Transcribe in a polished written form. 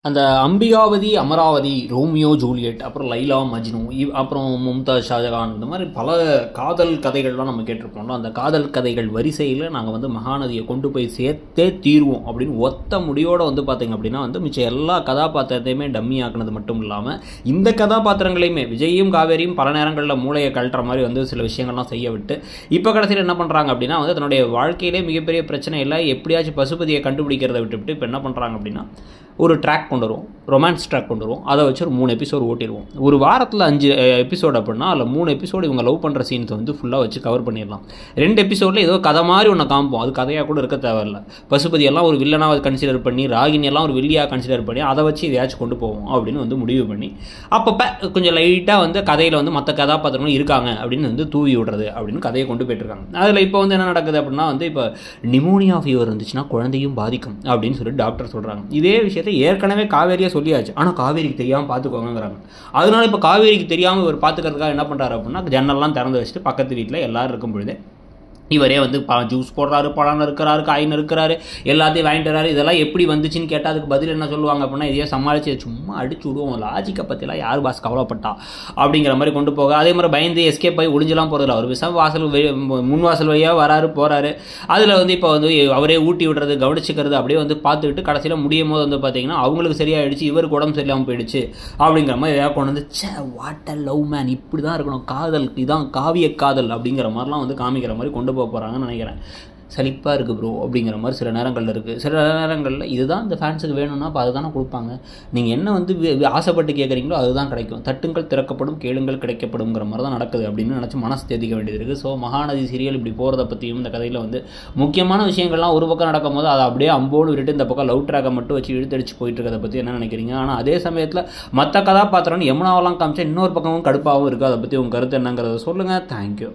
அந்த Ambikavathi, Amaravathi, Romeo Juliet, அப்புறம் லைலா மஜ்னு, அப்புறம் மும்தாஜ் ஷாஜகான், இந்த மாதிரி பல காதல் கதைகள்லாம் நம்ம கேட்டிருப்போம்ல. அந்த காதல் கதைகள் வரிசையில் நாங்கள் வந்து மகாநதியை கொண்டு போய் சேர்த்தே தீர்வோம் அப்படின்னு ஒத்த முடியோடு வந்து பார்த்திங்க அப்படின்னா வந்து மிச்சம் எல்லா கதாபாத்திரத்தையுமே டம்மி ஆக்குனது மட்டும் இல்லாமல் இந்த கதாபாத்திரங்களையுமே விஜயும் காவேரியும் பல நேரங்களில் மூளையை கழட்டுற மாதிரி வந்து சில விஷயங்கள்லாம் செய்ய விட்டு இப்போ கடைசியில் என்ன பண்ணுறாங்க அப்படின்னா வந்து தன்னுடைய வாழ்க்கையிலே மிகப்பெரிய பிரச்சனை இல்லை, எப்படியாச்சும் பசுபதியை கண்டுபிடிக்கிறத விட்டுவிட்டு இப்போ என்ன பண்ணுறாங்க அப்படின்னா ஒரு ட்ராக் கொண்டு வருவோம், ரொமான்ஸ் ட்ராக் கொண்டு வருவோம், அதை வச்சு ஒரு 3 எபிசோடு ஓட்டிடுவோம். ஒரு வாரத்தில் 5 எபிசோடு அப்படின்னா அதில் 3 எபிசோடு இவங்க லவ் பண்ணுற சீன்ஸை வந்து ஃபுல்லாக வச்சு கவர் பண்ணிடலாம். 2 எபிசோடில் ஏதோ கதை மாதிரி ஒன்று காமிப்போம், அது கதையாக கூட இருக்க தேவையில்லை. பசுபதியெல்லாம் ஒரு வில்லனாக கன்சிடர் பண்ணி, ராகினியெல்லாம் ஒரு வில்லியாக கன்சிடர் பண்ணி அதை வச்சு இதையாச்சும் கொண்டு போவோம் அப்படின்னு வந்து முடிவு பண்ணி அப்பப்போ கொஞ்சம் லைட்டாக வந்து கதையில் வந்து மற்ற கதாபாத்திரங்களும் இருக்காங்க அப்படின்னு வந்து தூவி விடுறது அப்படின்னு கதையை கொண்டு போயிட்டுருக்காங்க. அதில் இப்போ வந்து என்ன நடக்குது அப்படின்னா வந்து இப்போ நிமோனியா ஃபீவர் இருந்துச்சுன்னா குழந்தையும் பாதிக்கும் அப்படின்னு சொல்லிட்டு டாக்டர் சொல்கிறாங்க. இதே விஷயத்தை ஏற்கனவே காவேரியா சொல்லியாச்சு, ஆனால் காவேரிக்கு தெரியாமல் பார்த்துக்கோங்கிறாங்க. அதனால இப்போ காவேரிக்கு தெரியாமல் இவர் பார்த்துக்கிறதுக்காக என்ன பண்ணுறாரு அப்படின்னா ஜன்னல்லாம் திறந்து வச்சுட்டு பக்கத்து வீட்டில் எல்லாரும் இருக்கும் பொழுது இவரே வந்து ஜூஸ் போடுறாரு, பழம் இருக்கிறாரு, காய் இருக்கிறாரு, எல்லாத்தையும் வாங்கிட்டு வராரு. இதெல்லாம் எப்படி வந்துச்சுன்னு கேட்டால் அதுக்கு பதில் என்ன சொல்லுவாங்க அப்படின்னா இதையே சமாளித்து சும்மா அடிச்சு விடுவோம், லாஜிக்கை பற்றிலாம் யார் பாஸ் கவலைப்பட்டா அப்படிங்கிற மாதிரி கொண்டு போக. அதே மாதிரி பயந்து எஸ்கேப் ஆகி ஒளிஞ்சலாம் போகிறதில்ல, அவர் விஷம் வாசல் முன்வாசல் வழியாக வராரு போகிறாரு. அதில் வந்து இப்போ வந்து அவரே ஊட்டி விடுறது, கவனிச்சுக்கிறது அப்படியே வந்து பார்த்துக்கிட்டு கடைசியில் முடியும் போது வந்து பார்த்தீங்கன்னா அவங்களுக்கு சரியாயிடுச்சு, இவருக்கு உடம்பு சரியில்லாமல் போயிடுச்சு அப்படிங்கிற மாதிரி ஏதாவது கொண்டு வந்து வாட் அ லவ் மேன், இப்படி தான் இருக்கணும் காதல், இதுதான் காவிய காதல் அப்படிங்கிற மாதிரிலாம் வந்து காமிக்கிற மாதிரி கொண்டு போக போகிறாங்கன்னு நினைக்கிறேன். சலிப்பாக இருக்குது ப்ரோ அப்படிங்கிற மாதிரி சில நேரங்களில் இருக்குது. சில நேரங்களில் இதுதான் இந்த ஃபேன்ஸுக்கு வேணும்னா அப்போ அதுதானே கொடுப்பாங்க. நீங்கள் என்ன வந்து ஆசைப்பட்டு கேட்குறீங்களோ அதுதான் கிடைக்கும். தட்டுங்கள் திறக்கப்படும், கேளுங்கள் கிடைக்கப்படுங்கிற மாதிரி தான் நடக்குது அப்படின்னு நினச்சி மனசு தேதிக்க வேண்டியது இருக்குது. ஸோ மகாநதி சீரியல் இப்படி போகிறத பற்றியும் இந்த கதையில் வந்து முக்கியமான விஷயங்கள்லாம் ஒரு பக்கம் நடக்கும் போது அதை அப்படியே அம்போடு விட்டுட்டு இந்த பக்கம் லவ் ட்ராக்கை மட்டும் வச்சு இழுத்தடிச்சு போயிட்டு இருக்கிறத பற்றி என்ன நினைக்கிறீங்க? ஆனால் அதே சமயத்தில் மற்ற கதாபாத்திரம் யமுனாவெல்லாம் காமிச்சா இன்னொரு பக்கமும் கடுப்பாகவும் இருக்குது. அதை பற்றி உங்கள் கருத்து என்னங்கிறத சொல்லுங்கள். தேங்க்யூ.